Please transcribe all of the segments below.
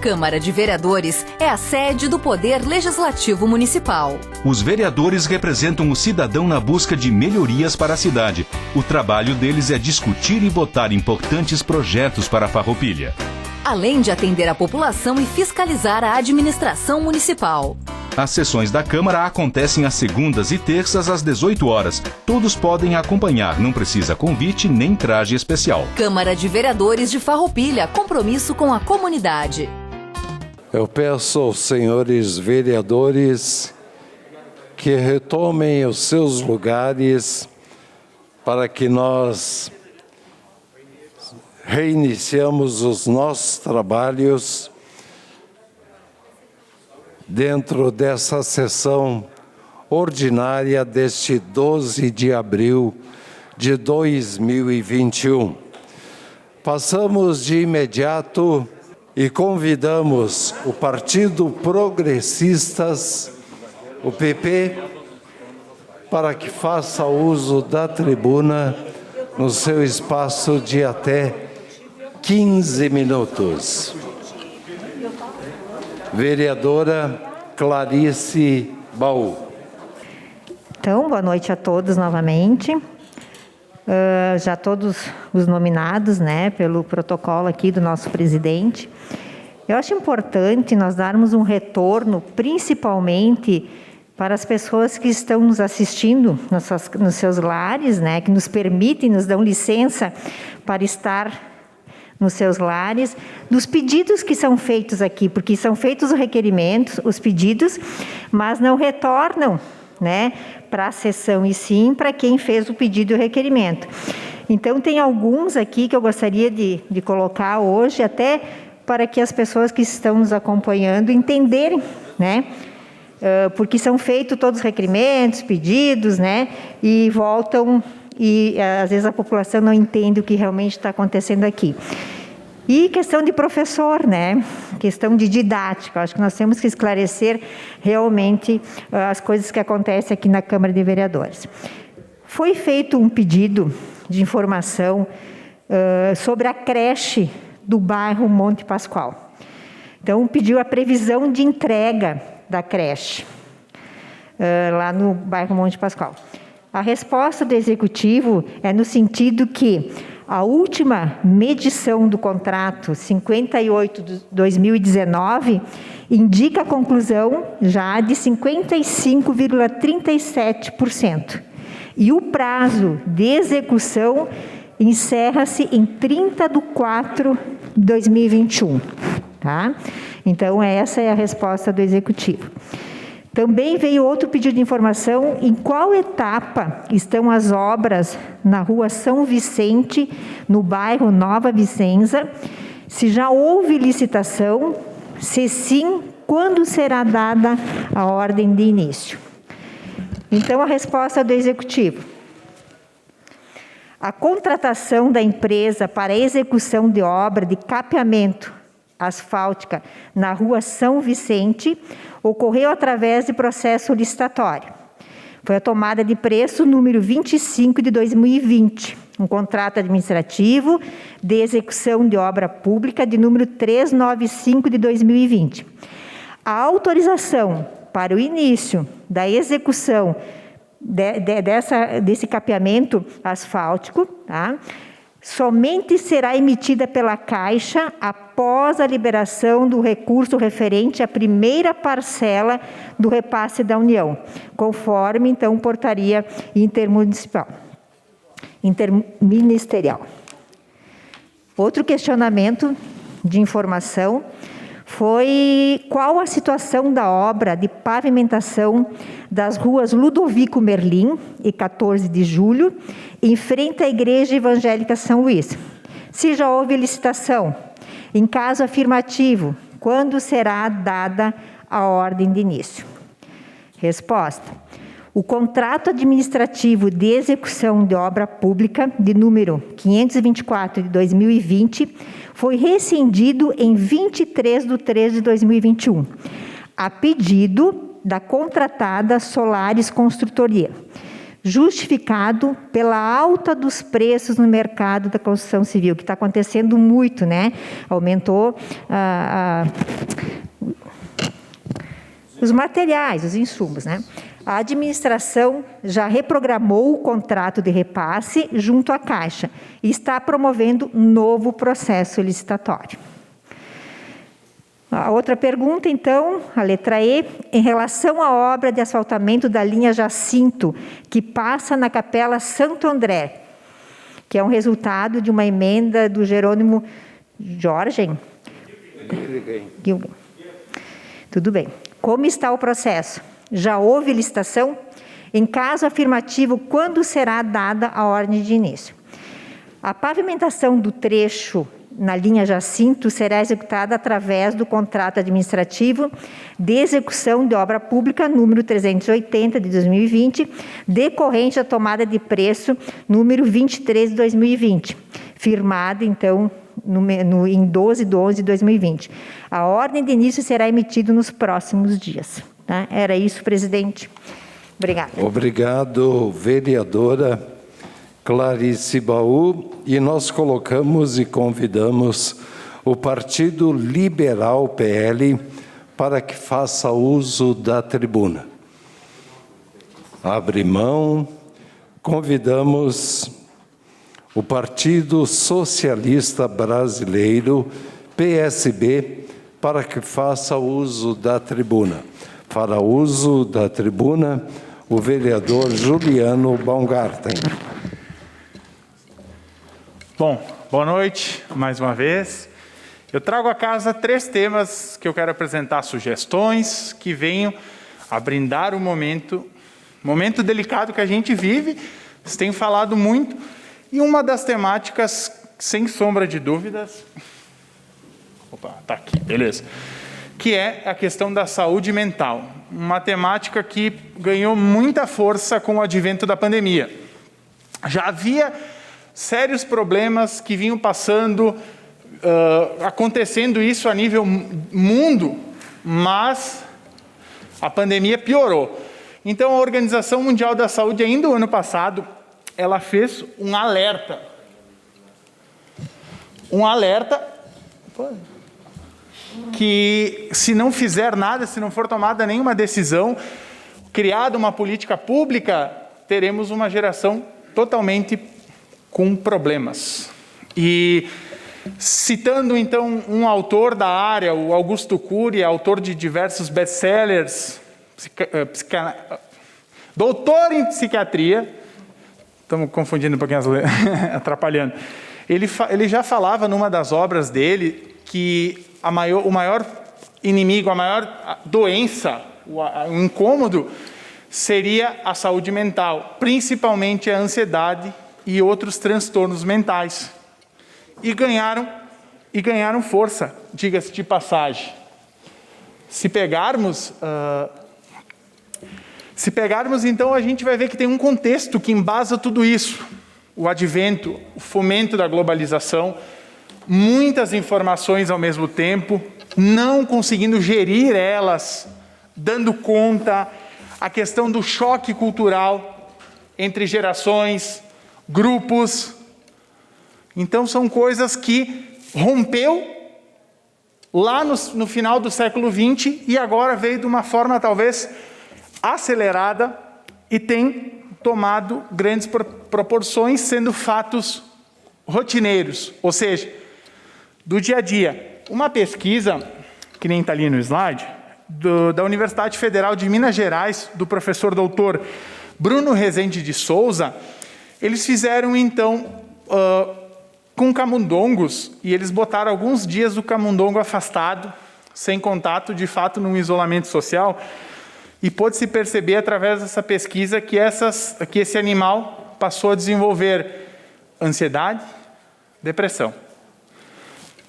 Câmara de Vereadores é a sede do Poder Legislativo Municipal. Os vereadores representam o cidadão na busca de melhorias para a cidade. O trabalho deles é discutir e votar importantes projetos para a Farroupilha. Além de atender a população e fiscalizar a administração municipal. As sessões da Câmara acontecem às segundas e terças às 18 horas. Todos podem acompanhar, não precisa convite nem traje especial. Câmara de Vereadores de Farroupilha, compromisso com a comunidade. Eu peço aos senhores vereadores que retomem os seus lugares para que nós reiniciemos os nossos trabalhos dentro dessa sessão ordinária deste 12 de abril de 2021. Passamos de imediato e convidamos o Partido Progressistas, o PP, para que faça uso da tribuna no seu espaço de até 15 minutos. Vereadora Clarice Baú. Então, boa noite a todos novamente. Já todos os nominados, pelo protocolo aqui do nosso presidente. Eu acho importante nós darmos um retorno, principalmente para as pessoas que estão nos assistindo nos seus lares, que nos permitem, nos dão licença para estar nos seus lares, dos pedidos que são feitos aqui, porque são feitos os requerimentos, os pedidos, mas não retornam, para a sessão e sim para quem fez o pedido e o requerimento. Então, tem alguns aqui que eu gostaria de colocar hoje, até para que as pessoas que estão nos acompanhando entenderem, porque são feitos todos os requerimentos, pedidos, e voltam, e às vezes a população não entende o que realmente está acontecendo aqui. E questão de professor, questão de didática, acho que nós temos que esclarecer realmente as coisas que acontecem aqui na Câmara de Vereadores. Foi feito um pedido de informação sobre a creche do bairro Monte Pascoal. Então, pediu a previsão de entrega da creche lá no bairro Monte Pascoal. A resposta do Executivo é no sentido que a última medição do contrato 58 de 2019 indica a conclusão já de 55,37%. E o prazo de execução encerra-se em 30 de 4 de 2021. Tá? Então, essa é a resposta do Executivo. Também veio outro pedido de informação em qual etapa estão as obras na rua São Vicente, no bairro Nova Vicenza, se já houve licitação, se sim, quando será dada a ordem de início. Então, a resposta do Executivo. A contratação da empresa para a execução de obra de capeamento asfáltica na rua São Vicente ocorreu através de processo licitatório. Foi a tomada de preço número 25 de 2020, um contrato administrativo de execução de obra pública de número 395 de 2020. A autorização para o início da execução desse capeamento asfáltico, somente será emitida pela Caixa após a liberação do recurso referente à primeira parcela do repasse da União, conforme, então, portaria interministerial. Outro questionamento de informação foi qual a situação da obra de pavimentação das ruas Ludovico Merlim e 14 de Julho, em frente à Igreja Evangélica São Luís. Se já houve licitação, em caso afirmativo, quando será dada a ordem de início? Resposta. O contrato administrativo de execução de obra pública, de número 524 de 2020, foi rescindido em 23 de 3 de 2021, a pedido da contratada Solares Construtoria, justificado pela alta dos preços no mercado da construção civil, que está acontecendo muito, né? Aumentou os materiais, os insumos, né? A administração já reprogramou o contrato de repasse junto à Caixa e está promovendo novo processo licitatório. A outra pergunta, então, a letra E, em relação à obra de asfaltamento da linha Jacinto, que passa na Capela Santo André, que é um resultado de uma emenda do Jerônimo Jorgen. Tudo bem. Como está o processo? Já houve licitação? Em caso afirmativo, quando será dada a ordem de início? A pavimentação do trecho na linha Jacinto será executada através do contrato administrativo de execução de obra pública número 380 de 2020, decorrente da tomada de preço número 23 de 2020, firmado então em 12 de 11 de 2020. A ordem de início será emitida nos próximos dias. Tá? Era isso, presidente. Obrigada. Obrigado, vereadora Clarice Baú, e nós colocamos e convidamos o Partido Liberal PL para que faça uso da tribuna. Abre mão, convidamos o Partido Socialista Brasileiro, PSB, para que faça uso da tribuna. Para uso da tribuna, o vereador Juliano Baumgarten. Bom, boa noite, mais uma vez. Eu trago à casa 3 temas que eu quero apresentar sugestões que venham a brindar o momento delicado que a gente vive. Vocês têm falado muito. E uma das temáticas, sem sombra de dúvidas... Opa, tá aqui, beleza. Que é a questão da saúde mental. Uma temática que ganhou muita força com o advento da pandemia. Já havia sérios problemas que vinham passando, acontecendo isso a nível mundo, mas a pandemia piorou. Então, a Organização Mundial da Saúde, ainda no ano passado, ela fez um alerta. Que se não fizer nada, se não for tomada nenhuma decisão, criada uma política pública, teremos uma geração totalmente com problemas. E citando então um autor da área, o Augusto Cury, autor de diversos best-sellers, doutor em psiquiatria, estamos confundindo um pouquinho as letras, atrapalhando. Ele já falava numa das obras dele que o maior inimigo, a maior doença, o incômodo, seria a saúde mental, principalmente a ansiedade e outros transtornos mentais. E ganharam força, diga-se de passagem. Se pegarmos, então, a gente vai ver que tem um contexto que embasa tudo isso. O advento, o fomento da globalização, muitas informações ao mesmo tempo, não conseguindo gerir elas, dando conta, a questão do choque cultural entre gerações, grupos. Então, são coisas que rompeu lá no final do século XX e agora veio de uma forma talvez acelerada e tem tomado grandes proporções, sendo fatos rotineiros, ou seja, do dia a dia. Uma pesquisa, que nem está ali no slide, da Universidade Federal de Minas Gerais, do professor doutor Bruno Rezende de Souza, eles fizeram então com camundongos, e eles botaram alguns dias do camundongo afastado, sem contato, de fato, num isolamento social, e pôde-se perceber através dessa pesquisa que esse animal passou a desenvolver ansiedade, depressão.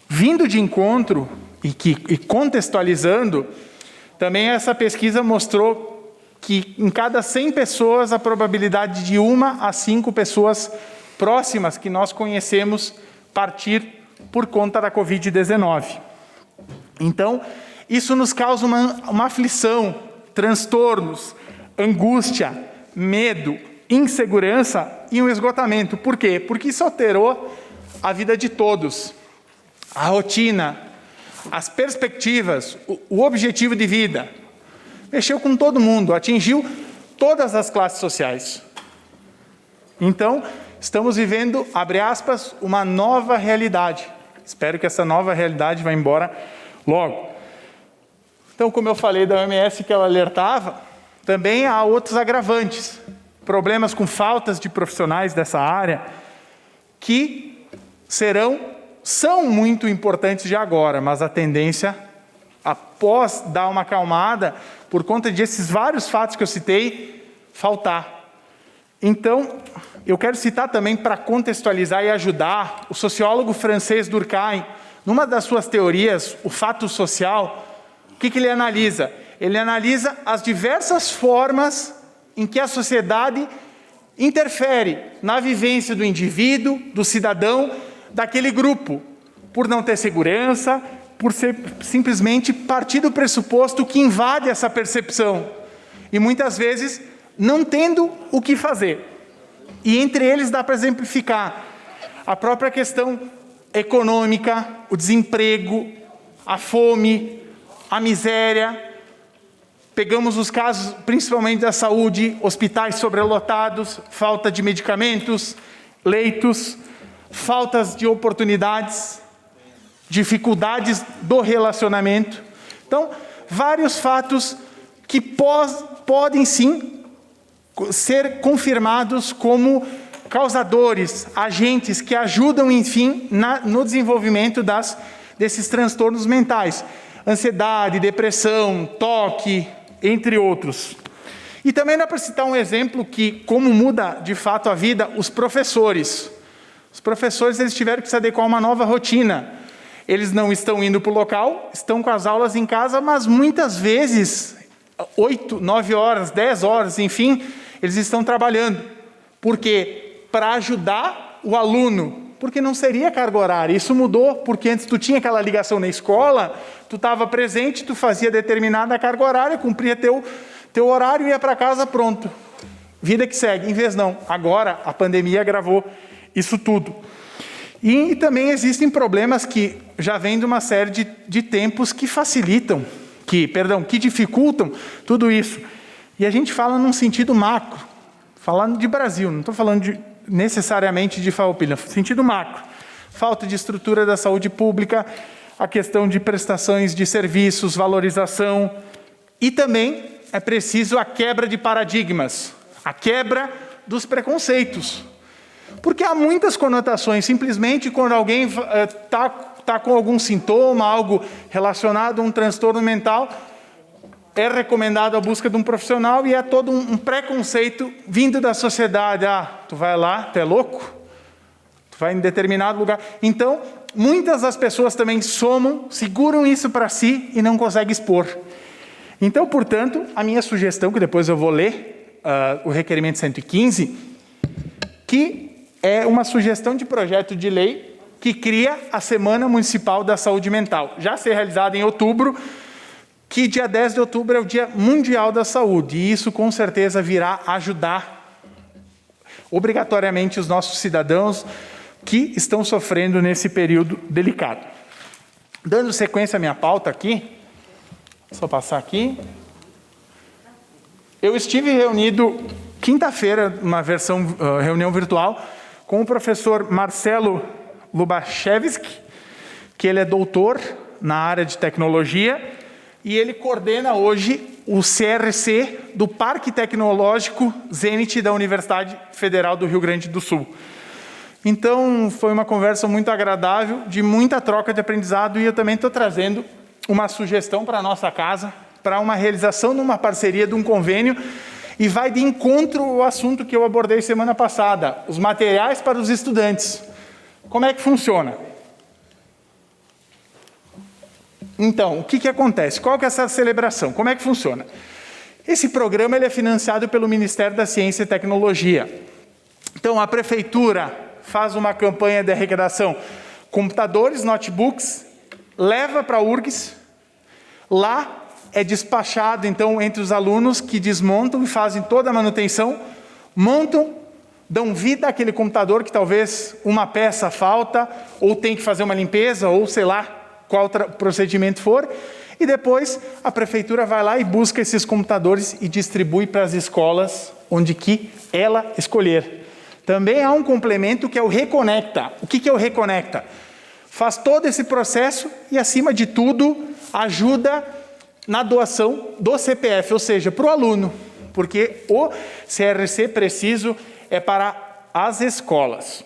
Vindo de encontro e contextualizando, também essa pesquisa mostrou que em cada 100 pessoas, a probabilidade de 1 a 5 pessoas próximas que nós conhecemos partir por conta da Covid-19. Então, isso nos causa uma aflição, transtornos, angústia, medo, insegurança e um esgotamento. Por quê? Porque isso alterou a vida de todos, a rotina, as perspectivas, o objetivo de vida. Mexeu com todo mundo, atingiu todas as classes sociais. Então, estamos vivendo, abre aspas, uma nova realidade. Espero que essa nova realidade vá embora logo. Então, como eu falei da OMS que ela alertava, também há outros agravantes. Problemas com faltas de profissionais dessa área, que são muito importantes de agora, mas a tendência, após dar uma acalmada, por conta desses vários fatos que eu citei, faltar. Então, eu quero citar também, para contextualizar e ajudar, o sociólogo francês Durkheim, numa das suas teorias, o fato social, o que ele analisa? Ele analisa as diversas formas em que a sociedade interfere na vivência do indivíduo, do cidadão, daquele grupo, por não ter segurança, por ser simplesmente partir do pressuposto que invade essa percepção. E muitas vezes não tendo o que fazer. E entre eles dá para exemplificar a própria questão econômica, o desemprego, a fome, a miséria. Pegamos os casos principalmente da saúde, hospitais sobrelotados, falta de medicamentos, leitos, faltas de oportunidades, dificuldades do relacionamento. Então, vários fatos que podem sim ser confirmados como causadores, agentes que ajudam, enfim, no desenvolvimento desses transtornos mentais. Ansiedade, depressão, toque, entre outros. E também dá para citar um exemplo que, como muda de fato a vida, os professores. Os professores eles tiveram que se adequar a uma nova rotina. Eles não estão indo para o local, estão com as aulas em casa, mas muitas vezes, 8, 9 horas, 10 horas, enfim, eles estão trabalhando. Por quê? Para ajudar o aluno, porque não seria carga horária. Isso mudou, porque antes tu tinha aquela ligação na escola, tu estava presente, tu fazia determinada carga horária, cumpria teu horário, ia para casa, pronto. Vida que segue. Em vez não. Agora, a pandemia agravou isso tudo. E também existem problemas que já vêm de uma série de tempos que facilitam, que dificultam tudo isso. E a gente fala num sentido macro, falando de Brasil, não estou falando necessariamente de Farroupilha, sentido macro. Falta de estrutura da saúde pública, a questão de prestações de serviços, valorização, e também é preciso a quebra de paradigmas, a quebra dos preconceitos. Porque há muitas conotações, simplesmente quando alguém está com algum sintoma, algo relacionado a um transtorno mental, é recomendado a busca de um profissional e é todo um preconceito vindo da sociedade. Tu vai lá, tu é louco? Tu vai em determinado lugar. Então, muitas das pessoas também seguram isso para si e não conseguem expor. Então, portanto, a minha sugestão, que depois eu vou ler, o requerimento 115, que é uma sugestão de projeto de lei que cria a Semana Municipal da Saúde Mental. Já ser realizada em outubro, que dia 10 de outubro é o Dia Mundial da Saúde, e isso com certeza virá ajudar obrigatoriamente os nossos cidadãos que estão sofrendo nesse período delicado. Dando sequência à minha pauta aqui, só passar aqui. Eu estive reunido quinta-feira, uma reunião virtual, com o professor Marcelo Lubachevski, que ele é doutor na área de tecnologia, e ele coordena hoje o CRC do Parque Tecnológico Zenit da Universidade Federal do Rio Grande do Sul. Então, foi uma conversa muito agradável, de muita troca de aprendizado, e eu também estou trazendo uma sugestão para a nossa casa, para uma realização de uma parceria, de um convênio, e vai de encontro ao assunto que eu abordei semana passada, os materiais para os estudantes. Como é que funciona? Então, o que acontece? Qual que é essa celebração? Como é que funciona? Esse programa ele é financiado pelo Ministério da Ciência e Tecnologia. Então, a Prefeitura faz uma campanha de arrecadação, computadores, notebooks, leva para a URGS, lá é despachado, então, entre os alunos que desmontam e fazem toda a manutenção, montam, dão vida àquele computador que talvez uma peça falta, ou tem que fazer uma limpeza, ou sei lá qual procedimento for, e depois a prefeitura vai lá e busca esses computadores e distribui para as escolas onde que ela escolher. Também há um complemento que é o Reconecta. O que é o Reconecta? Faz todo esse processo e, acima de tudo, ajuda na doação do CPF, ou seja, para o aluno, porque o CRC preciso é para as escolas.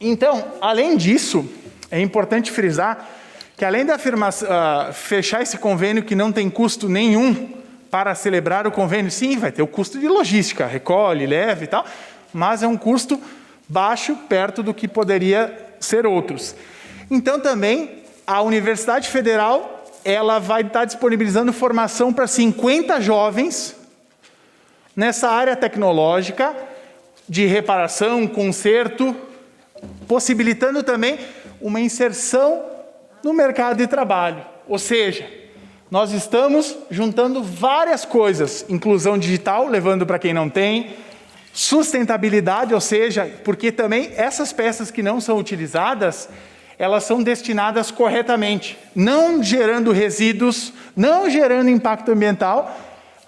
Então, além disso, é importante frisar que, além da fechar esse convênio que não tem custo nenhum para celebrar o convênio, sim, vai ter o custo de logística, recolhe, leve e tal, mas é um custo baixo, perto do que poderia ser outros. Então, também, a Universidade Federal ela vai estar disponibilizando formação para 50 jovens nessa área tecnológica de reparação, conserto, possibilitando também uma inserção no mercado de trabalho. Ou seja, nós estamos juntando várias coisas, inclusão digital, levando para quem não tem, sustentabilidade, ou seja, porque também essas peças que não são utilizadas, elas são destinadas corretamente, não gerando resíduos, não gerando impacto ambiental,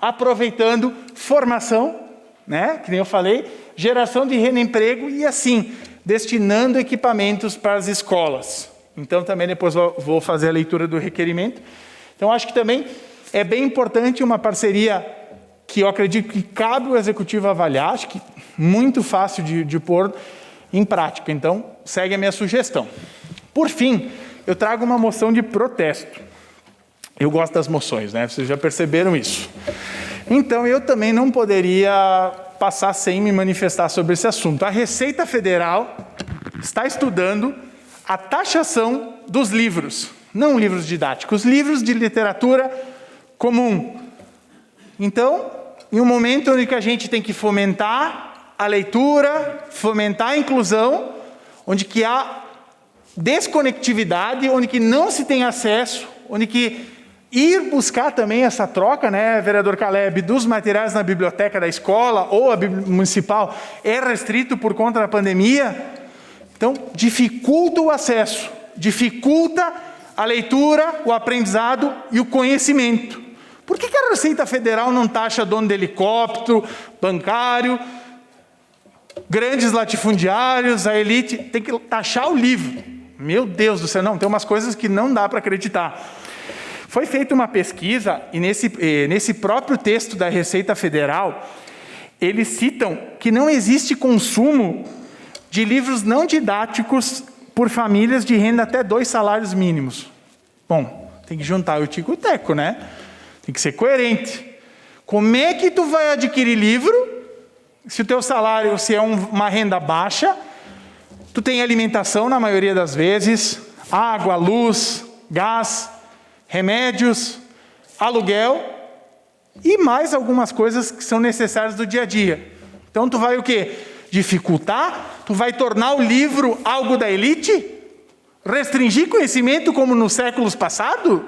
aproveitando formação, né, que nem eu falei, geração de renda e emprego e assim, destinando equipamentos para as escolas. Então também depois vou fazer a leitura do requerimento. Então acho que também é bem importante uma parceria que eu acredito que cabe o Executivo avaliar, acho que muito fácil de pôr em prática. Então segue a minha sugestão. Por fim, eu trago uma moção de protesto. Eu gosto das moções, né? Vocês já perceberam isso. Então, eu também não poderia passar sem me manifestar sobre esse assunto. A Receita Federal está estudando a taxação dos livros, não livros didáticos, livros de literatura comum. Então, em um momento em que a gente tem que fomentar a leitura, fomentar a inclusão, onde que há desconectividade, onde que não se tem acesso, onde que ir buscar também essa troca, né, vereador Caleb, dos materiais na biblioteca da escola ou a municipal é restrito por conta da pandemia. Então, dificulta o acesso, dificulta a leitura, o aprendizado e o conhecimento. Por que a Receita Federal não taxa dono de helicóptero, bancário, grandes latifundiários, a elite? Tem que taxar o livro. Meu Deus do céu, não, tem umas coisas que não dá para acreditar. Foi feita uma pesquisa e nesse próprio texto da Receita Federal, eles citam que não existe consumo de livros não didáticos por famílias de renda até 2 salários mínimos. Bom, tem que juntar o tico e o teco, né? Tem que ser coerente. Como é que tu vai adquirir livro se o teu salário, se é uma renda baixa, tu tem alimentação na maioria das vezes, água, luz, gás, remédios, aluguel e mais algumas coisas que são necessárias do dia a dia. Então tu vai o quê? Dificultar? Tu vai tornar o livro algo da elite? Restringir conhecimento como nos séculos passados?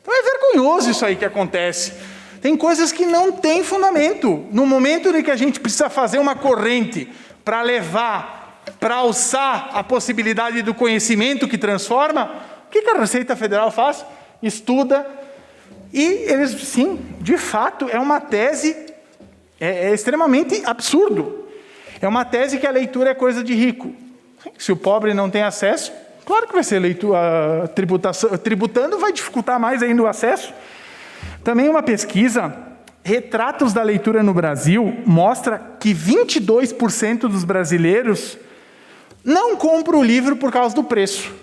Então é vergonhoso isso aí que acontece. Tem coisas que não têm fundamento. No momento em que a gente precisa fazer uma corrente para levar, para alçar a possibilidade do conhecimento que transforma, o que a Receita Federal faz? Estuda, e eles, sim, de fato, é uma tese, é extremamente absurdo. É uma tese que a leitura é coisa de rico. Se o pobre não tem acesso, claro que vai ser leitura, tributando vai dificultar mais ainda o acesso. Também uma pesquisa, Retratos da Leitura no Brasil, mostra que 22% dos brasileiros não compram o livro por causa do preço.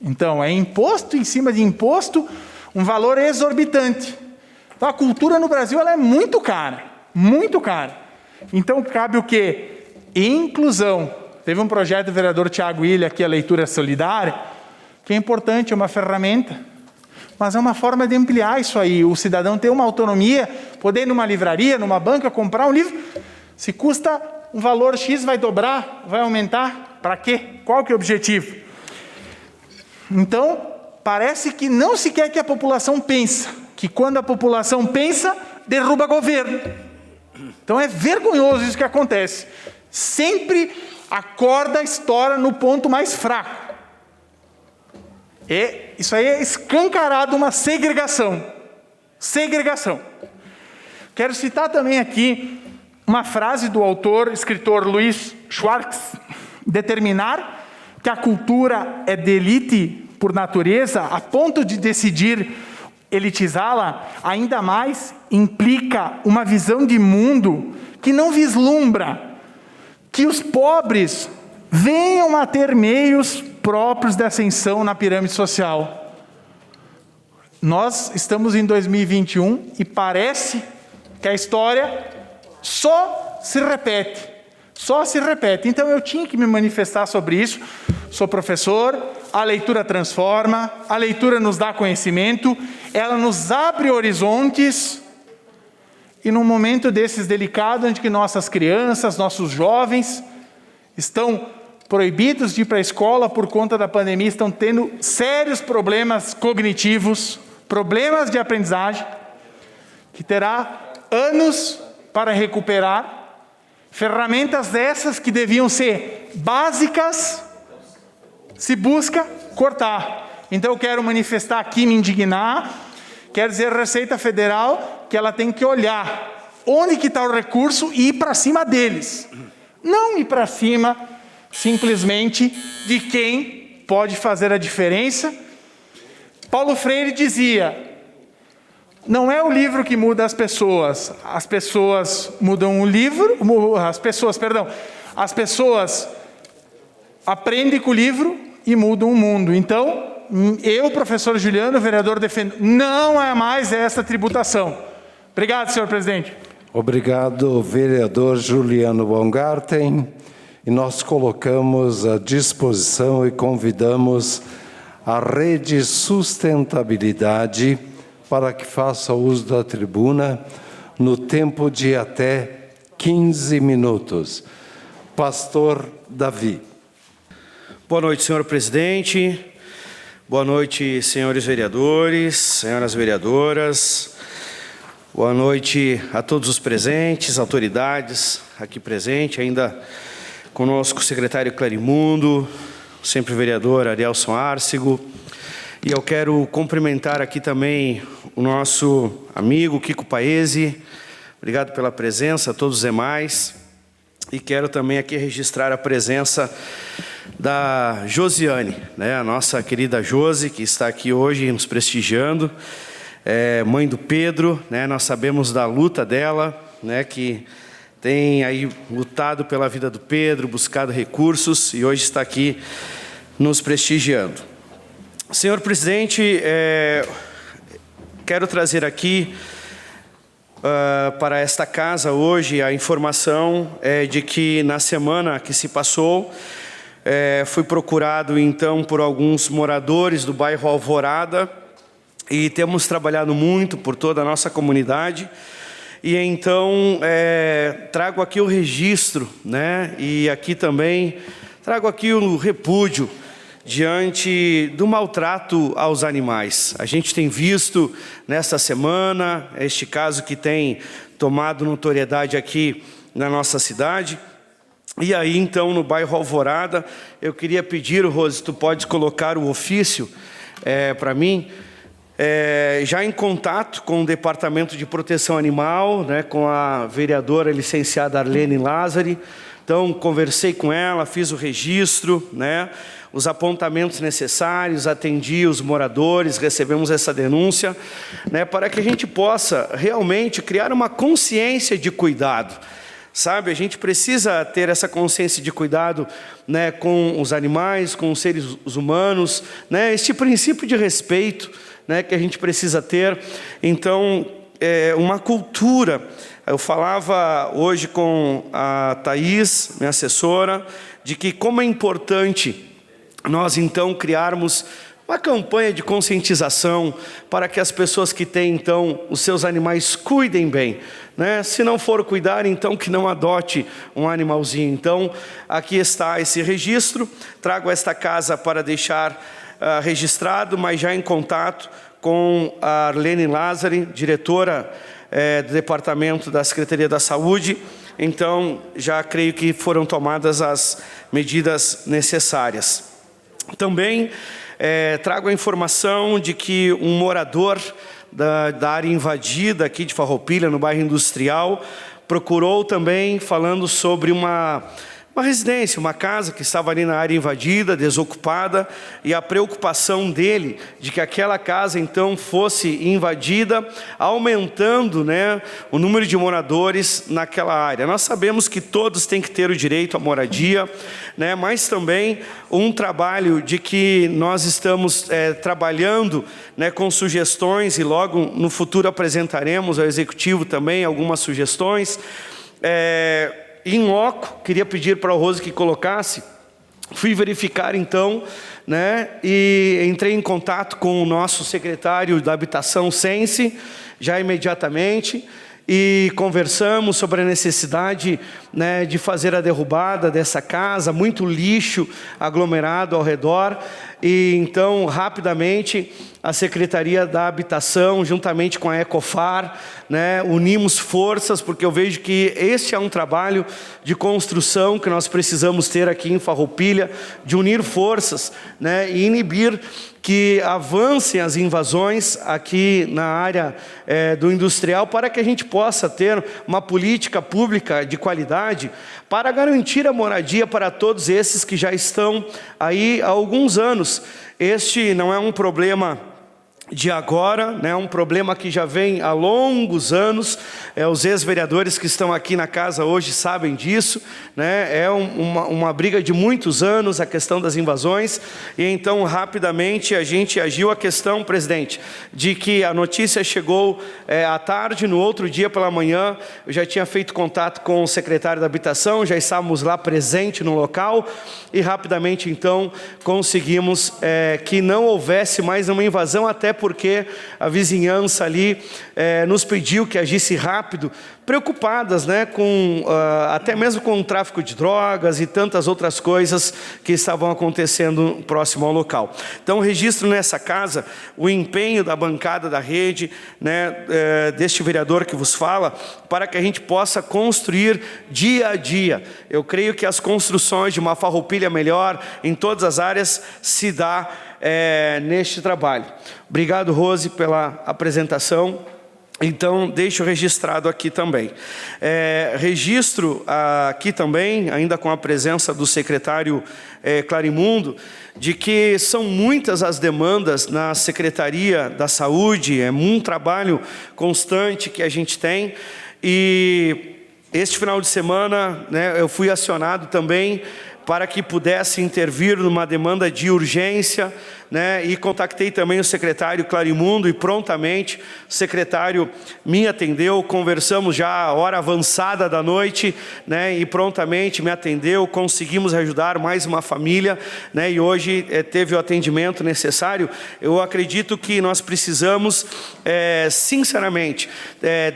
Então, é imposto em cima de imposto, um valor exorbitante. Então, a cultura no Brasil ela é muito cara, muito cara. Então, cabe o quê? Inclusão. Teve um projeto do vereador Tiago Ilha aqui, a leitura solidária, que é importante, é uma ferramenta, mas é uma forma de ampliar isso aí, o cidadão ter uma autonomia, poder ir numa livraria, numa banca, comprar um livro. Se custa um valor X, vai dobrar, vai aumentar, para quê? Qual que é o objetivo? Então, parece que não se quer que a população pense, que quando a população pensa, derruba governo. Então é vergonhoso isso que acontece. Sempre a corda estoura no ponto mais fraco. Isso aí é escancarado uma segregação. Segregação. Quero citar também aqui uma frase do autor, escritor Luiz Schwartz: determinar que a cultura é de elite por natureza, a ponto de decidir elitizá-la, ainda mais implica uma visão de mundo que não vislumbra que os pobres venham a ter meios próprios de ascensão na pirâmide social. Nós estamos em 2021 e parece que a história só se repete. Só se repete. Então eu tinha que me manifestar sobre isso. Sou professor, a leitura transforma, a leitura nos dá conhecimento, ela nos abre horizontes. E num momento desses delicados, onde que nossas crianças, nossos jovens estão proibidos de ir para a escola por conta da pandemia, estão tendo sérios problemas cognitivos, problemas de aprendizagem, que terá anos para recuperar, ferramentas dessas que deviam ser básicas, se busca cortar. Então eu quero manifestar aqui, me indignar, quero dizer à Receita Federal que ela tem que olhar onde que está o recurso e ir para cima deles. Não ir para cima simplesmente de quem pode fazer a diferença. Paulo Freire dizia: não é o livro que muda as pessoas mudam o livro, as pessoas aprendem com o livro e mudam o mundo. Então, eu, professor Juliano, vereador, defendo, não é mais essa tributação. Obrigado, senhor presidente. Obrigado, vereador Juliano Baumgarten. E nós colocamos à disposição e convidamos a Rede Sustentabilidade para que faça uso da tribuna no tempo de até 15 minutos. Pastor Davi. Boa noite, senhor presidente. Boa noite, senhores vereadores, senhoras vereadoras. Boa noite a todos os presentes, autoridades aqui presentes, ainda conosco o secretário Clarimundo, sempre vereador Arielson Arcego. E eu quero cumprimentar aqui também o nosso amigo Kiko Paese. Obrigado pela presença, a todos os demais. E quero também aqui registrar a presença da Josiane, né? A nossa querida Josi, que está aqui hoje nos prestigiando. Mãe do Pedro, né? Nós sabemos da luta dela, né? Que tem aí lutado pela vida do Pedro, buscado recursos e hoje está aqui nos prestigiando. Senhor presidente, quero trazer aqui para esta casa hoje a informação de que na semana que se passou, fui procurado então por alguns moradores do bairro Alvorada e temos trabalhado muito por toda a nossa comunidade. E então trago aqui o registro, né? E aqui também trago aqui o repúdio diante do maltrato aos animais. A gente tem visto nesta semana este caso que tem tomado notoriedade aqui na nossa cidade. E aí então no bairro Alvorada, eu queria pedir, Rose, tu pode colocar o ofício para mim, já em contato com o Departamento de Proteção Animal, né, com a vereadora licenciada Arlene Lázari. Então, conversei com ela, fiz o registro, né, os apontamentos necessários, atendi os moradores, recebemos essa denúncia, né, para que a gente possa realmente criar uma consciência de cuidado. Sabe, a gente precisa ter essa consciência de cuidado, né, com os animais, com os seres humanos, né, este princípio de respeito, né, que a gente precisa ter. Então, uma cultura. Eu falava hoje com a Thaís, minha assessora, de que como é importante nós então criarmos uma campanha de conscientização para que as pessoas que têm então os seus animais cuidem bem, né? Se não for cuidar, então que não adote um animalzinho. Então aqui está esse registro, trago esta casa para deixar registrado, mas já em contato com a Arlene Lázari, diretora do Departamento da Secretaria da Saúde. Então, já creio que foram tomadas as medidas necessárias. Também trago a informação de que um morador da área invadida aqui de Farroupilha, no bairro Industrial, procurou também falando sobre uma residência, uma casa que estava ali na área invadida, desocupada, e a preocupação dele de que aquela casa então fosse invadida, aumentando, né, o número de moradores naquela área. Nós sabemos que todos têm que ter o direito à moradia, né, mas também um trabalho de que nós estamos trabalhando, né, com sugestões, e logo no futuro apresentaremos ao Executivo também algumas sugestões. Em loco, queria pedir para o Rose que colocasse, fui verificar então, né, e entrei em contato com o nosso secretário da Habitação, Sense, já imediatamente, e conversamos sobre a necessidade, né, de fazer a derrubada dessa casa, muito lixo aglomerado ao redor, e então rapidamente a Secretaria da Habitação, juntamente com a Ecofar, né, unimos forças, porque eu vejo que este é um trabalho de construção que nós precisamos ter aqui em Farroupilha, de unir forças, né, e inibir que avancem as invasões aqui na área do industrial, para que a gente possa ter uma política pública de qualidade para garantir a moradia para todos esses que já estão aí há alguns anos. Este não é um problema de agora, né, um problema que já vem há longos anos. Os ex-vereadores que estão aqui na casa hoje sabem disso, né, é uma briga de muitos anos, a questão das invasões, e então rapidamente a gente agiu. A questão, presidente, de que a notícia chegou à tarde, no outro dia pela manhã, eu já tinha feito contato com o secretário da Habitação, já estávamos lá presente no local, e rapidamente então conseguimos que não houvesse mais uma invasão, até porque a vizinhança ali nos pediu que agisse rápido, preocupadas, né, até mesmo com o tráfico de drogas e tantas outras coisas que estavam acontecendo próximo ao local. Então, registro nessa casa o empenho da bancada da rede, né, deste vereador que vos fala, para que a gente possa construir dia a dia. Eu creio que as construções de uma Farroupilha melhor em todas as áreas se dá neste trabalho. Obrigado, Rose, pela apresentação. Então, deixo registrado aqui também. Registro aqui também, ainda com a presença do secretário Clarimundo, de que são muitas as demandas na Secretaria da Saúde, é um trabalho constante que a gente tem, e este final de semana, né, eu fui acionado também para que pudesse intervir numa demanda de urgência, né, e contactei também o secretário Clarimundo, e prontamente o secretário me atendeu, conversamos já a hora avançada da noite, né, e prontamente me atendeu, conseguimos ajudar mais uma família, né, e hoje teve o atendimento necessário. Eu acredito que nós precisamos, sinceramente,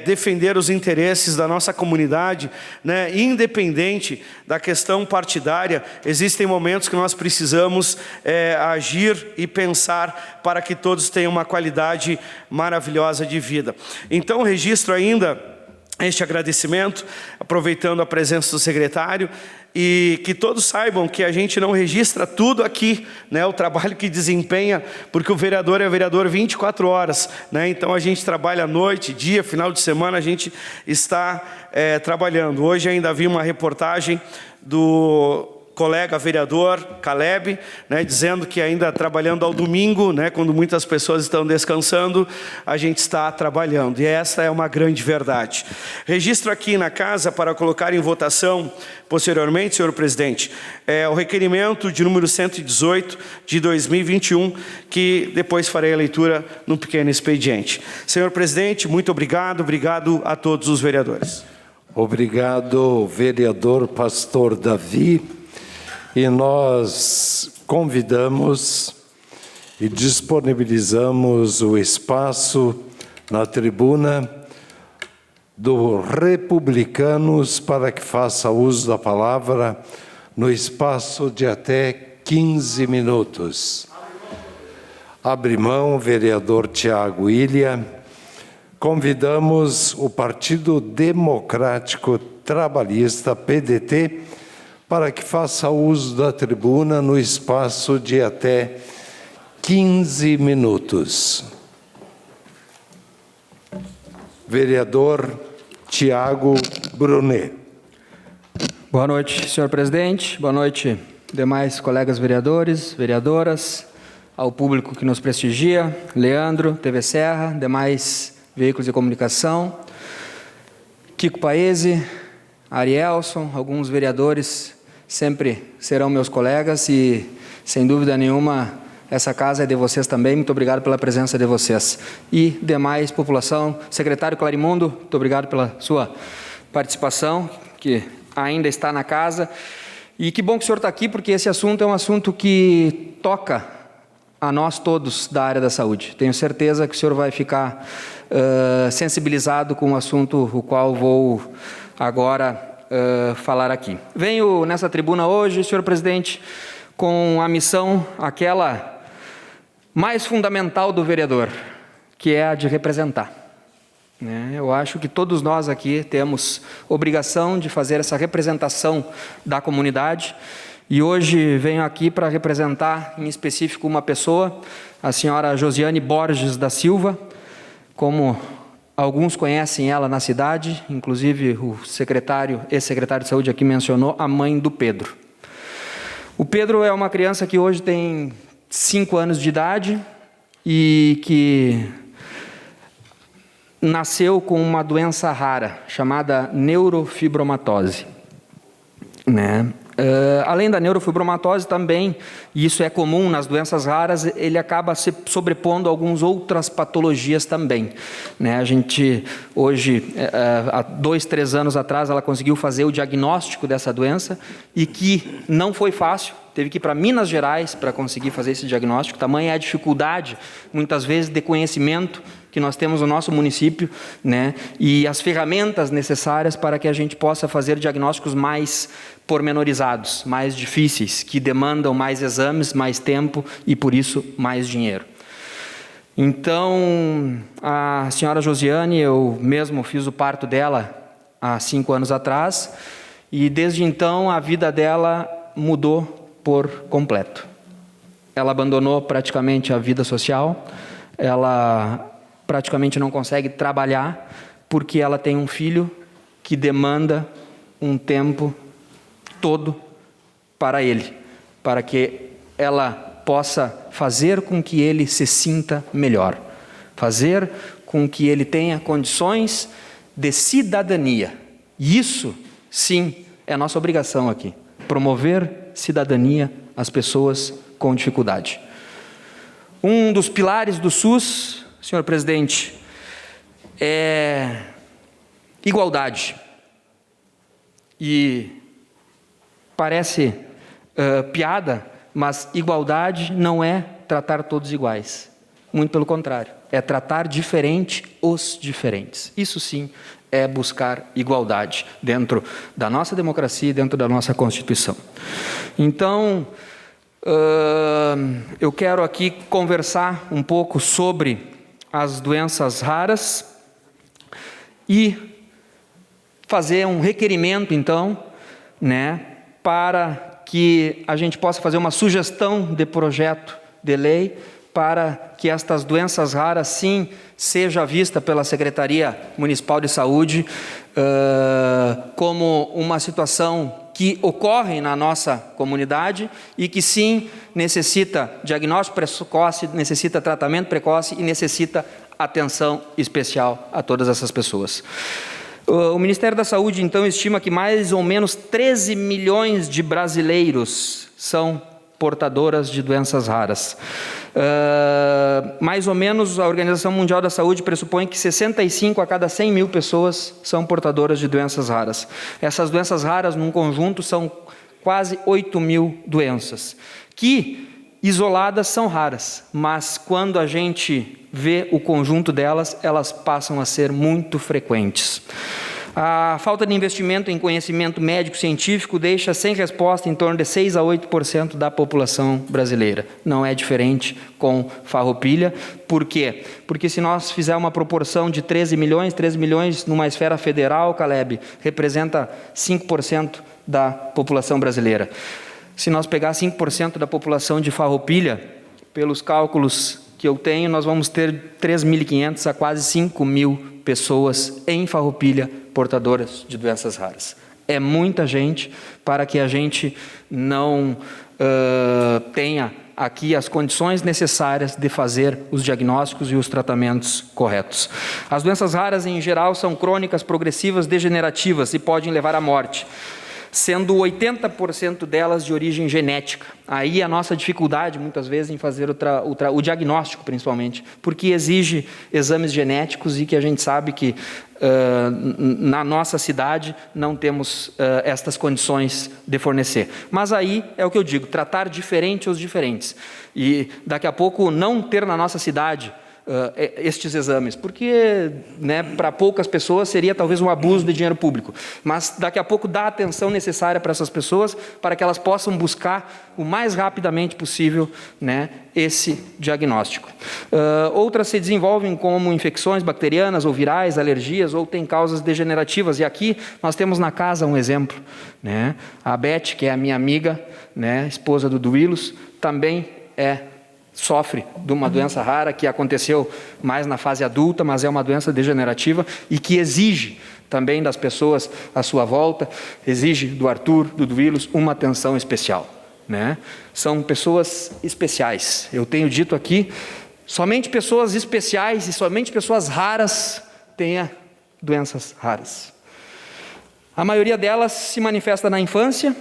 defender os interesses da nossa comunidade, né, independente da questão partidária. Existem momentos que nós precisamos agir e pensar para que todos tenham uma qualidade maravilhosa de vida. Então, registro ainda este agradecimento, aproveitando a presença do secretário, e que todos saibam que a gente não registra tudo aqui, né, o trabalho que desempenha, porque o vereador é vereador 24 horas, né, então a gente trabalha noite, dia, final de semana, a gente está trabalhando. Hoje ainda vi uma reportagem do colega vereador Caleb, né, dizendo que ainda trabalhando ao domingo, né, quando muitas pessoas estão descansando, a gente está trabalhando, e essa é uma grande verdade. Registro aqui na casa para colocar em votação posteriormente, senhor presidente, o requerimento de número 118 de 2021, que depois farei a leitura no pequeno expediente. Senhor presidente, muito obrigado a todos os vereadores. Obrigado, vereador Pastor Davi. E nós convidamos e disponibilizamos o espaço na tribuna do Republicanos para que faça uso da palavra no espaço de até 15 minutos. Abre mão, vereador Tiago Ilha. convidamos o Partido Democrático Trabalhista, PDT, para que faça uso da tribuna no espaço de até 15 minutos. Vereador Tiago Brunet. Boa noite, senhor presidente. Boa noite, demais colegas vereadores, vereadoras, ao público que nos prestigia, Leandro, TV Serra, demais veículos de comunicação, Kiko Paese, Arielson, alguns vereadores sempre serão meus colegas e, sem dúvida nenhuma, essa casa é de vocês também. Muito obrigado pela presença de vocês. E demais população, secretário Clarimundo, muito obrigado pela sua participação, que ainda está na casa. E que bom que o senhor está aqui, porque esse assunto é um assunto que toca a nós todos da área da saúde. Tenho certeza que o senhor vai ficar sensibilizado com o assunto o qual vou agora falar aqui. Venho nessa tribuna hoje, senhor presidente, com a missão, aquela mais fundamental do vereador, que é a de representar. Eu acho que todos nós aqui temos obrigação de fazer essa representação da comunidade, e hoje venho aqui para representar em específico uma pessoa, a senhora Josiane Borges da Silva, como alguns conhecem ela na cidade, inclusive o ex-secretário de saúde aqui mencionou, a mãe do Pedro. O Pedro é uma criança que hoje tem 5 anos de idade e que nasceu com uma doença rara, chamada neurofibromatose. Além da neurofibromatose também, e isso é comum nas doenças raras, ele acaba se sobrepondo a algumas outras patologias também. A gente, hoje, há 2, 3 anos atrás, ela conseguiu fazer o diagnóstico dessa doença e que não foi fácil, teve que ir para Minas Gerais para conseguir fazer esse diagnóstico. Tamanha é a dificuldade, muitas vezes, de conhecimento que nós temos no nosso município, e as ferramentas necessárias para que a gente possa fazer diagnósticos mais pormenorizados, mais difíceis, que demandam mais exames, mais tempo e, por isso, mais dinheiro. Então, a senhora Josiane, eu mesmo fiz o parto dela há 5 anos atrás, e desde então a vida dela mudou por completo. Ela abandonou praticamente a vida social, ela praticamente não consegue trabalhar, porque ela tem um filho que demanda um tempo todo para ele, para que ela possa fazer com que ele se sinta melhor, fazer com que ele tenha condições de cidadania. E isso, sim, é nossa obrigação aqui, promover cidadania às pessoas com dificuldade. Um dos pilares do SUS, senhor presidente, é igualdade. E parece piada, mas igualdade não é tratar todos iguais. Muito pelo contrário, é tratar diferente os diferentes. Isso sim é buscar igualdade dentro da nossa democracia e dentro da nossa Constituição. Então, eu quero aqui conversar um pouco sobre as doenças raras e fazer um requerimento, então, para que a gente possa fazer uma sugestão de projeto de lei para que estas doenças raras, sim, seja vista pela Secretaria Municipal de Saúde como uma situação que ocorre na nossa comunidade e que, sim, necessita diagnóstico precoce, necessita tratamento precoce e necessita atenção especial a todas essas pessoas. O Ministério da Saúde, então, estima que mais ou menos 13 milhões de brasileiros são portadoras de doenças raras. Mais ou menos, a Organização Mundial da Saúde pressupõe que 65 a cada 100 mil pessoas são portadoras de doenças raras. Essas doenças raras, num conjunto, são quase 8 mil doenças, que, isoladas, são raras, mas quando a gente vê o conjunto delas, elas passam a ser muito frequentes. A falta de investimento em conhecimento médico-científico deixa sem resposta em torno de 6 a 8% da população brasileira. Não é diferente com Farroupilha. Por quê? Porque se nós fizermos uma proporção de 13 milhões numa esfera federal, Caleb, representa 5% da população brasileira. Se nós pegar 5% da população de Farroupilha, pelos cálculos que eu tenho, nós vamos ter 3.500 a quase 5.000 pessoas em Farroupilha portadoras de doenças raras. É muita gente para que a gente não tenha aqui as condições necessárias de fazer os diagnósticos e os tratamentos corretos. As doenças raras, em geral, são crônicas, progressivas, degenerativas e podem levar à morte, sendo 80% delas de origem genética. Aí a nossa dificuldade, muitas vezes, em fazer o diagnóstico, principalmente, porque exige exames genéticos e que a gente sabe que na nossa cidade não temos estas condições de fornecer. Mas aí é o que eu digo, tratar diferente os diferentes. E daqui a pouco não ter na nossa cidade estes exames, porque para poucas pessoas seria talvez um abuso de dinheiro público, mas daqui a pouco dá a atenção necessária para essas pessoas, para que elas possam buscar o mais rapidamente possível esse diagnóstico. Outras se desenvolvem como infecções bacterianas ou virais, alergias, ou têm causas degenerativas, e aqui nós temos na casa um exemplo, a Beth, que é a minha amiga, esposa do Duílos, também sofre de uma doença rara que aconteceu mais na fase adulta, mas é uma doença degenerativa e que exige também das pessoas à sua volta, exige do Arthur, do Duílos, uma atenção especial. São pessoas especiais. Eu tenho dito aqui, somente pessoas especiais e somente pessoas raras têm doenças raras. A maioria delas se manifesta na infância.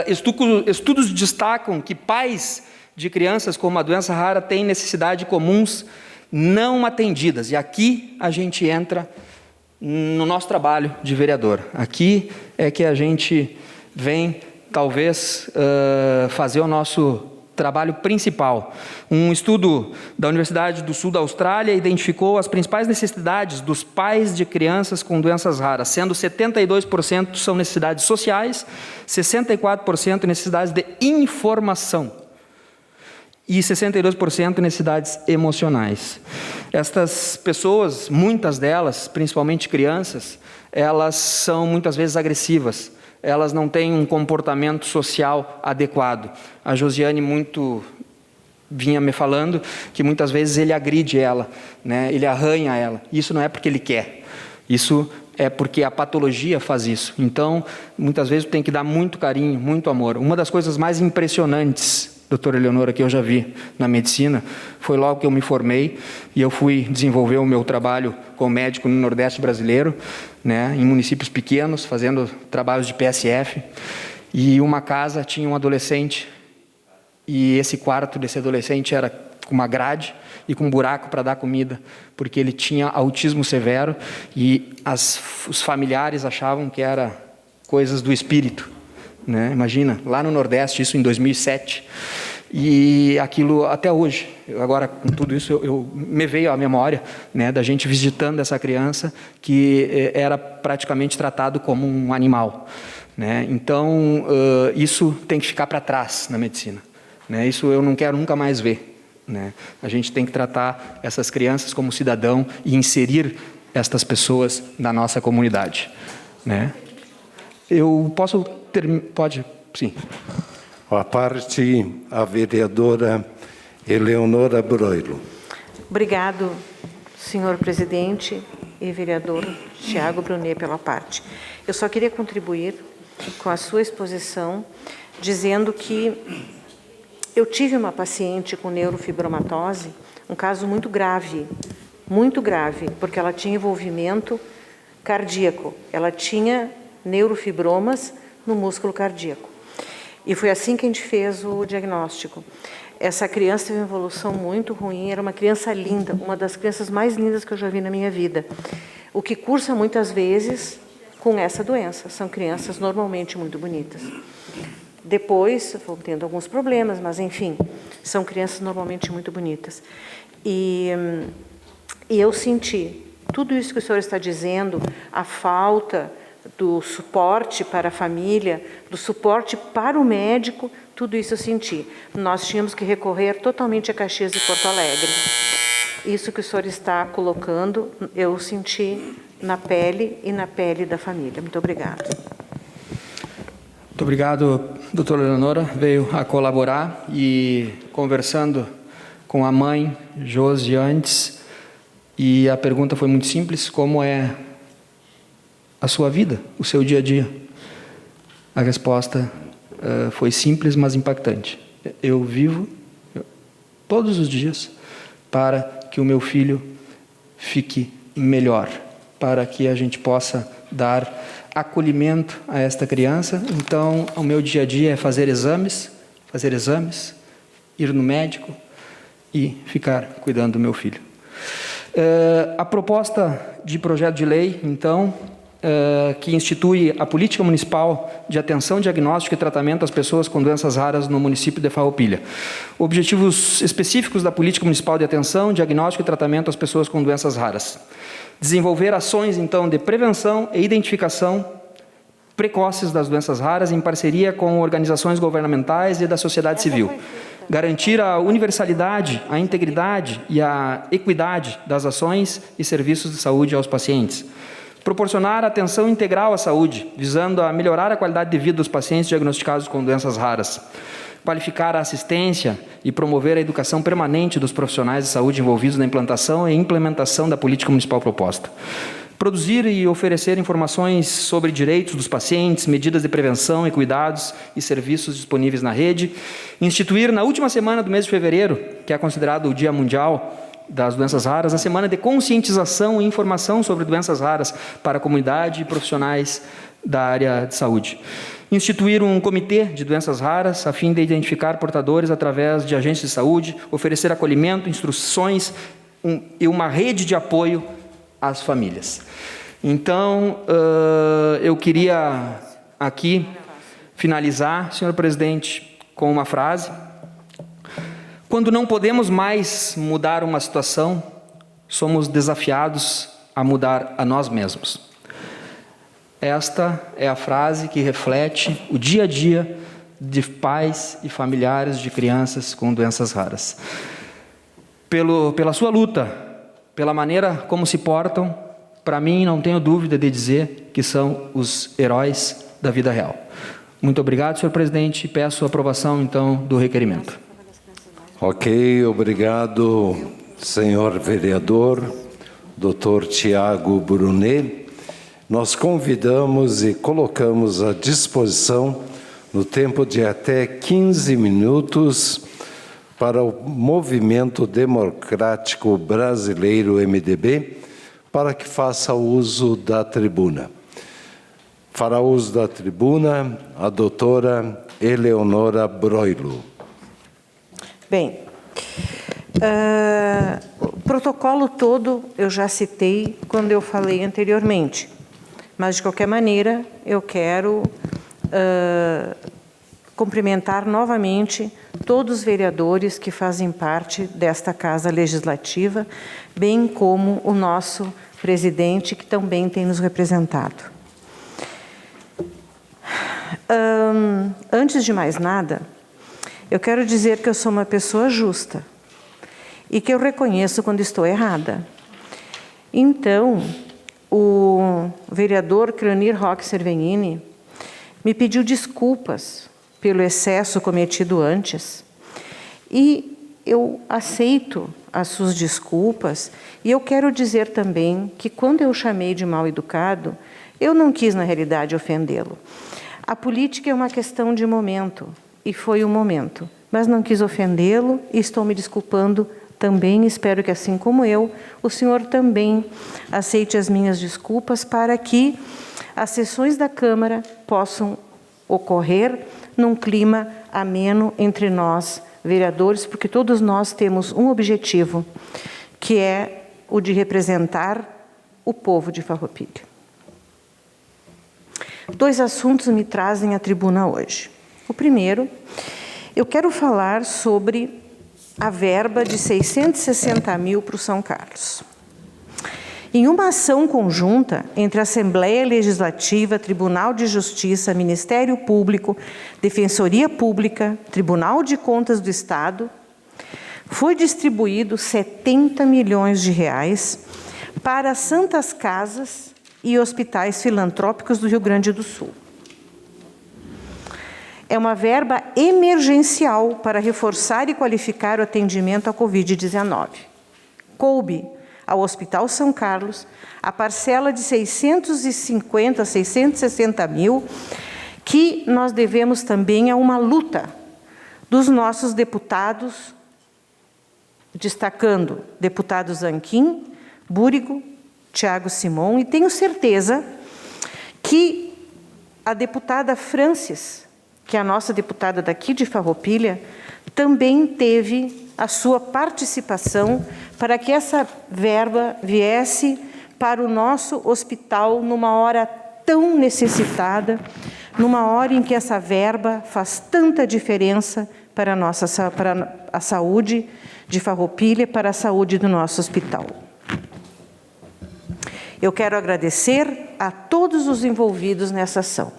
Estudos destacam que pais de crianças com uma doença rara têm necessidades comuns não atendidas. E aqui a gente entra no nosso trabalho de vereador. Aqui é que a gente vem, talvez, fazer o nosso trabalho principal. Um estudo da Universidade do Sul da Austrália identificou as principais necessidades dos pais de crianças com doenças raras, sendo 72% são necessidades sociais, 64% necessidades de informação e 62% necessidades emocionais. Estas pessoas, muitas delas, principalmente crianças, elas são muitas vezes agressivas, elas não têm um comportamento social adequado. A Josiane vinha me falando que muitas vezes ele agride ela, ele arranha ela. Isso não é porque ele quer, isso é porque a patologia faz isso. Então, muitas vezes tem que dar muito carinho, muito amor. Uma das coisas mais impressionantes, doutora Eleonora, que eu já vi na medicina, foi logo que eu me formei e eu fui desenvolver o meu trabalho como médico no Nordeste brasileiro, em municípios pequenos, fazendo trabalhos de PSF, e uma casa tinha um adolescente, e esse quarto desse adolescente era com uma grade e com um buraco para dar comida, porque ele tinha autismo severo e os familiares achavam que era coisas do espírito. Imagina, lá no Nordeste, isso em 2007, e aquilo até hoje, agora com tudo isso, me veio à memória da gente visitando essa criança que era praticamente tratado como um animal. Então, isso tem que ficar para trás na medicina. Isso eu não quero nunca mais ver. A gente tem que tratar essas crianças como cidadão e inserir estas pessoas na nossa comunidade. Eu posso... Pode, sim. À parte, a vereadora Eleonora Broilo. Obrigado, senhor presidente e vereador Tiago Brunet, pela parte. Eu só queria contribuir com a sua exposição, dizendo que eu tive uma paciente com neurofibromatose, um caso muito grave, porque ela tinha envolvimento cardíaco, ela tinha neurofibromas no músculo cardíaco. E foi assim que a gente fez o diagnóstico. Essa criança teve uma evolução muito ruim, era uma criança linda, uma das crianças mais lindas que eu já vi na minha vida. O que cursa muitas vezes com essa doença, são crianças normalmente muito bonitas. Depois vão tendo alguns problemas, mas enfim, são crianças normalmente muito bonitas. E eu senti Tudo isso que o senhor está dizendo, a falta do suporte para a família, do suporte para o médico, tudo isso eu senti. Nós tínhamos que recorrer totalmente a Caxias e Porto Alegre. Isso que o senhor está colocando, eu senti na pele e na pele da família. Muito obrigada. Muito obrigado, doutora Leonora. Veio a colaborar e conversando com a mãe, Josi, antes, e a pergunta foi muito simples: como é a sua vida, o seu dia a dia? A resposta foi simples, mas impactante. Eu vivo todos os dias para que o meu filho fique melhor, para que a gente possa dar acolhimento a esta criança. Então, o meu dia a dia é fazer exames, ir no médico e ficar cuidando do meu filho. A proposta de projeto de lei, então, que institui a política municipal de atenção, diagnóstico e tratamento às pessoas com doenças raras no município de Farroupilha. Objetivos específicos da política municipal de atenção, diagnóstico e tratamento às pessoas com doenças raras. Desenvolver ações, então, de prevenção e identificação precoces das doenças raras em parceria com organizações governamentais e da sociedade civil. Garantir a universalidade, a integridade e a equidade das ações e serviços de saúde aos pacientes. Proporcionar atenção integral à saúde, visando a melhorar a qualidade de vida dos pacientes diagnosticados com doenças raras. Qualificar a assistência e promover a educação permanente dos profissionais de saúde envolvidos na implantação e implementação da política municipal proposta. Produzir e oferecer informações sobre direitos dos pacientes, medidas de prevenção e cuidados e serviços disponíveis na rede. Instituir na última semana do mês de fevereiro, que é considerado o Dia Mundial das Doenças Raras, a semana de conscientização e informação sobre doenças raras para a comunidade e profissionais da área de saúde. Instituir um comitê de doenças raras, a fim de identificar portadores através de agências de saúde, oferecer acolhimento, instruções e uma rede de apoio às famílias. Então, eu queria aqui finalizar, senhor presidente, com uma frase. Quando não podemos mais mudar uma situação, somos desafiados a mudar a nós mesmos. Esta é a frase que reflete o dia a dia de pais e familiares de crianças com doenças raras. Pela sua luta, pela maneira como se portam, para mim, não tenho dúvida de dizer que são os heróis da vida real. Muito obrigado, senhor presidente, e peço a aprovação, então, do requerimento. Ok, obrigado, senhor vereador, doutor Tiago Brunet. Nós convidamos e colocamos à disposição, no tempo de até 15 minutos, para o Movimento Democrático Brasileiro, MDB, para que faça uso da tribuna. Fará uso da tribuna a doutora Eleonora Broilo. Bem, o protocolo todo eu já citei quando eu falei anteriormente, mas de qualquer maneira eu quero cumprimentar novamente todos os vereadores que fazem parte desta Casa Legislativa, bem como o nosso presidente, que também tem nos representado. Antes de mais nada, eu quero dizer que eu sou uma pessoa justa e que eu reconheço quando estou errada. Então, o vereador Cranir Roque Cervenini me pediu desculpas pelo excesso cometido antes e eu aceito as suas desculpas e eu quero dizer também que quando eu chamei de mal educado, eu não quis na realidade ofendê-lo. A política é uma questão de momento. E foi o momento, mas não quis ofendê-lo e estou me desculpando também. Espero que, assim como eu, o senhor também aceite as minhas desculpas para que as sessões da Câmara possam ocorrer num clima ameno entre nós, vereadores, porque todos nós temos um objetivo, que é o de representar o povo de Farroupilha. 2 assuntos me trazem à tribuna hoje. O primeiro, eu quero falar sobre a verba de 660 mil para o São Carlos. em uma ação conjunta entre a Assembleia Legislativa, Tribunal de Justiça, Ministério Público, Defensoria Pública, Tribunal de Contas do Estado, foi distribuído 70 milhões de reais para santas casas e hospitais filantrópicos do Rio Grande do Sul. É uma verba emergencial para reforçar e qualificar o atendimento à Covid-19. Coube ao Hospital São Carlos a parcela de 650, 660 mil, que nós devemos também a uma luta dos nossos deputados, destacando deputados Zanquim, Búrigo, Tiago Simon, e tenho certeza que a deputada Francis, que é a nossa deputada daqui de Farroupilha, também teve a sua participação para que essa verba viesse para o nosso hospital numa hora tão necessitada, numa hora em que essa verba faz tanta diferença para a saúde de Farroupilha, para a saúde do nosso hospital. Eu quero agradecer a todos os envolvidos nessa ação.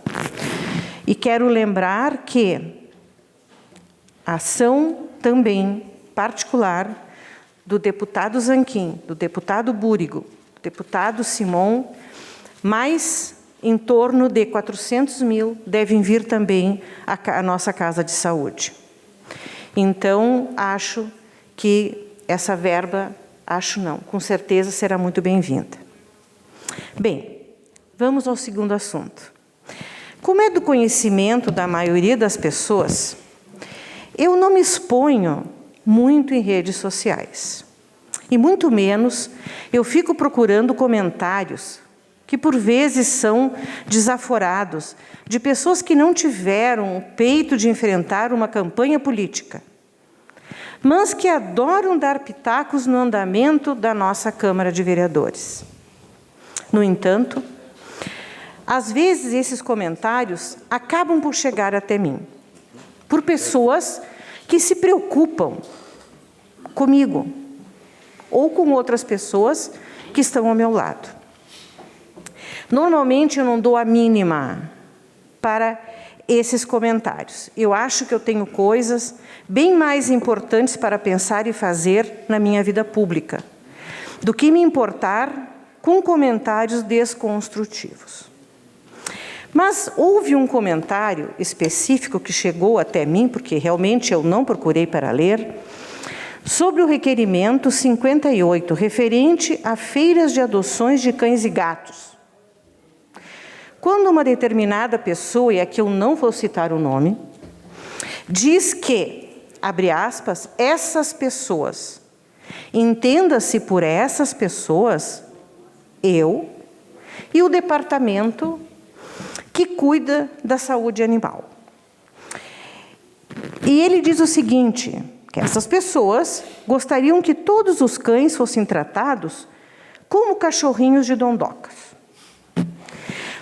E quero lembrar que a ação também particular do deputado Zanquim, do deputado Búrigo, do deputado Simon, mais em torno de 400 mil devem vir também à nossa Casa de Saúde. Então, acho que essa verba, com certeza será muito bem-vinda. Bem, vamos ao segundo assunto. Como é do conhecimento da maioria das pessoas, eu não me exponho muito em redes sociais. E muito menos eu fico procurando comentários que por vezes são desaforados, de pessoas que não tiveram o peito de enfrentar uma campanha política, mas que adoram dar pitacos no andamento da nossa Câmara de Vereadores. No entanto, às vezes esses comentários acabam por chegar até mim, por pessoas que se preocupam comigo ou com outras pessoas que estão ao meu lado. Normalmente eu não dou a mínima para esses comentários. Eu acho que eu tenho coisas bem mais importantes para pensar e fazer na minha vida pública do que me importar com comentários desconstrutivos. Mas houve um comentário específico que chegou até mim, porque realmente eu não procurei para ler, sobre o requerimento 58, referente a feiras de adoções de cães e gatos. Quando uma determinada pessoa, e aqui eu não vou citar o nome, diz que, abre aspas, essas pessoas, entenda-se por essas pessoas, eu e o departamento que cuida da saúde animal. E ele diz o seguinte, que essas pessoas gostariam que todos os cães fossem tratados como cachorrinhos de dondocas.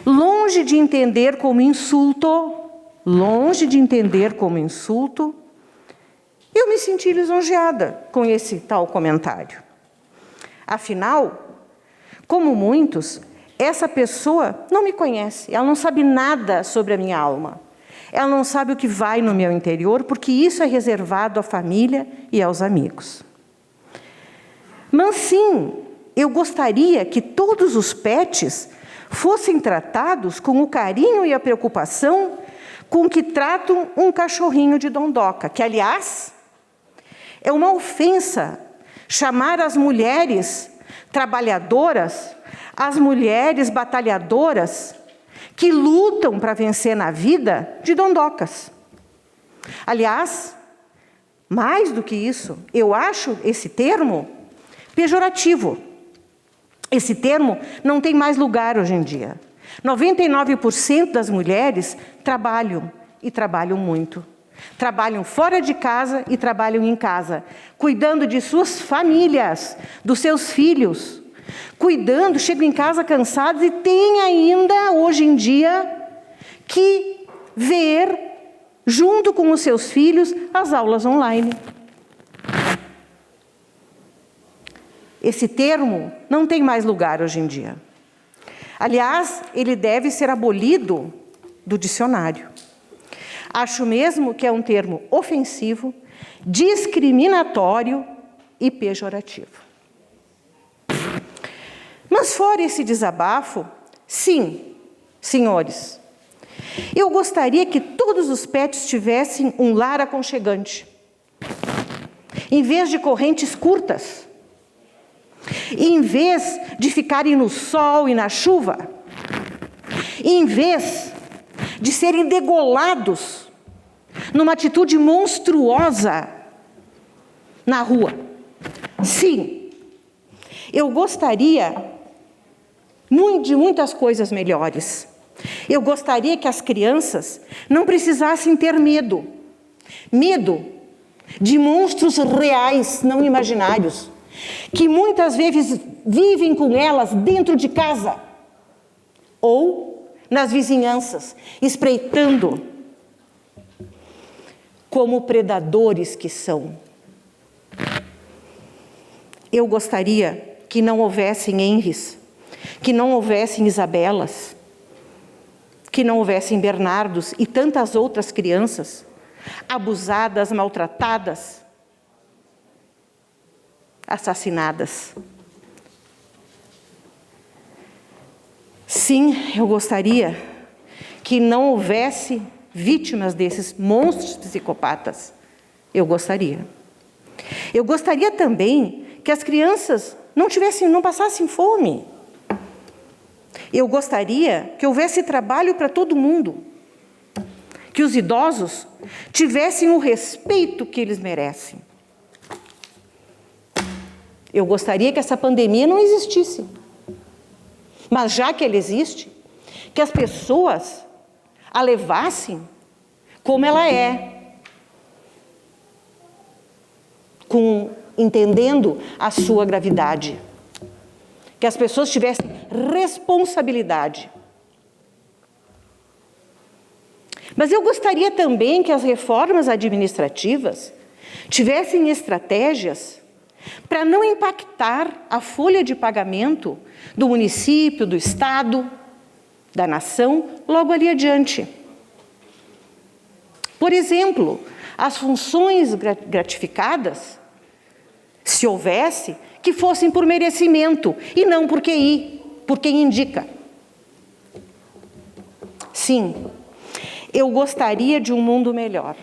Longe de entender como insulto, eu me senti lisonjeada com esse tal comentário. Afinal, como muitos, essa pessoa não me conhece, ela não sabe nada sobre a minha alma. Ela não sabe o que vai no meu interior, porque isso é reservado à família e aos amigos. Mas sim, eu gostaria que todos os pets fossem tratados com o carinho e a preocupação com que tratam um cachorrinho de dondoca, que, aliás, é uma ofensa chamar as mulheres trabalhadoras, as mulheres batalhadoras, que lutam para vencer na vida, de dondocas. Aliás, mais do que isso, eu acho esse termo pejorativo. Esse termo não tem mais lugar hoje em dia. 99% das mulheres trabalham, e trabalham muito. Trabalham fora de casa e trabalham em casa, cuidando de suas famílias, dos seus filhos, cuidando, chegam em casa cansados e tem ainda, hoje em dia, que ver, junto com os seus filhos, as aulas online. Esse termo não tem mais lugar hoje em dia. Aliás, ele deve ser abolido do dicionário. Acho mesmo que é um termo ofensivo, discriminatório e pejorativo. Mas fora esse desabafo, sim, senhores, eu gostaria que todos os pets tivessem um lar aconchegante, em vez de correntes curtas, em vez de ficarem no sol e na chuva, em vez de serem degolados numa atitude monstruosa na rua. Sim, eu gostaria de muitas coisas melhores. Eu gostaria que as crianças não precisassem ter medo. Medo de monstros reais, não imaginários, que muitas vezes vivem com elas dentro de casa ou nas vizinhanças, espreitando como predadores que são. Eu gostaria que não houvessem Henrys, que não houvessem Isabelas, que não houvessem Bernardos e tantas outras crianças abusadas, maltratadas, assassinadas. Sim, eu gostaria que não houvesse vítimas desses monstros psicopatas. Eu gostaria. Eu gostaria também que as crianças não passassem fome. Eu gostaria que houvesse trabalho para todo mundo, que os idosos tivessem o respeito que eles merecem. Eu gostaria que essa pandemia não existisse, mas já que ela existe, que as pessoas a levassem como ela é, entendendo a sua gravidade. Que as pessoas tivessem responsabilidade. Mas eu gostaria também que as reformas administrativas tivessem estratégias para não impactar a folha de pagamento do município, do estado, da nação, logo ali adiante. Por exemplo, as funções gratificadas, se houvesse, que fossem por merecimento e não por QI, por quem indica. Sim, eu gostaria de um mundo melhor.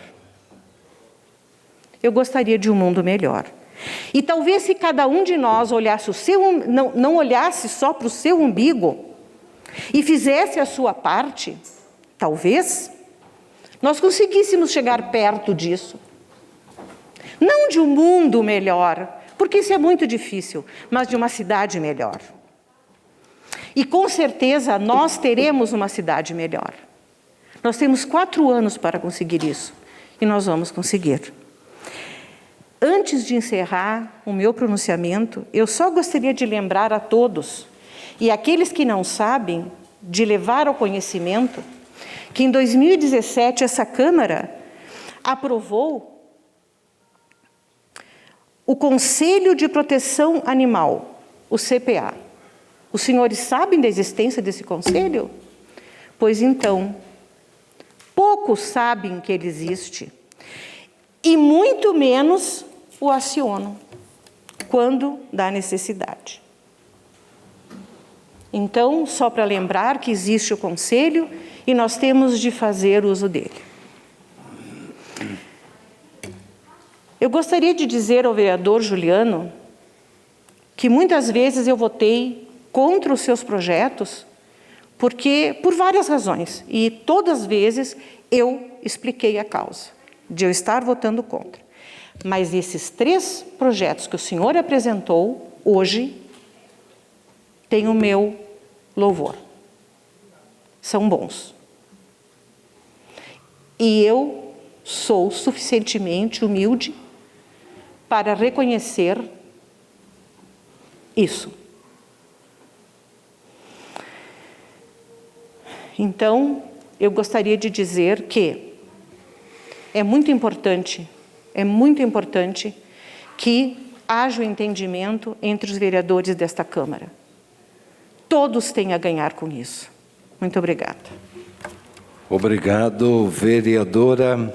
Eu gostaria de um mundo melhor. E talvez se cada um de nós olhasse não olhasse só para o seu umbigo e fizesse a sua parte, talvez nós conseguíssemos chegar perto disso. Não de um mundo melhor, porque isso é muito difícil, mas de uma cidade melhor. E com certeza nós teremos uma cidade melhor. Nós temos 4 anos para conseguir isso, e nós vamos conseguir. Antes de encerrar o meu pronunciamento, eu só gostaria de lembrar a todos, e aqueles que não sabem, de levar ao conhecimento, que em 2017 essa Câmara aprovou o Conselho de Proteção Animal, o CPA. Os senhores sabem da existência desse conselho? Pois então, poucos sabem que ele existe e muito menos o acionam quando dá necessidade. Então, só para lembrar que existe o conselho e nós temos de fazer uso dele. Eu gostaria de dizer ao vereador Juliano que muitas vezes eu votei contra os seus projetos por várias razões, e todas as vezes eu expliquei a causa de eu estar votando contra. Mas esses 3 projetos que o senhor apresentou hoje têm o meu louvor. São bons. E eu sou suficientemente humilde para reconhecer isso. Então, eu gostaria de dizer que é muito importante que haja o entendimento entre os vereadores desta Câmara. Todos têm a ganhar com isso. Muito obrigada. Obrigado, vereadora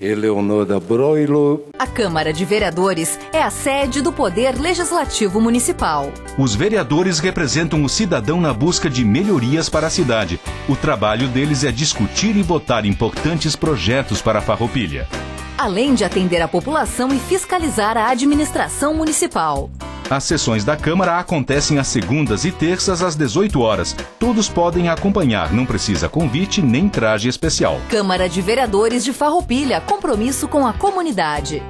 Eleonora Broilo. A Câmara de Vereadores é a sede do Poder Legislativo Municipal. Os vereadores representam o cidadão na busca de melhorias para a cidade. O trabalho deles é discutir e votar importantes projetos para a Farroupilha. Além de atender a população e fiscalizar a administração municipal. As sessões da Câmara acontecem às segundas e terças às 18 horas. Todos podem acompanhar, não precisa convite nem traje especial. Câmara de Vereadores de Farroupilha, compromisso com a comunidade.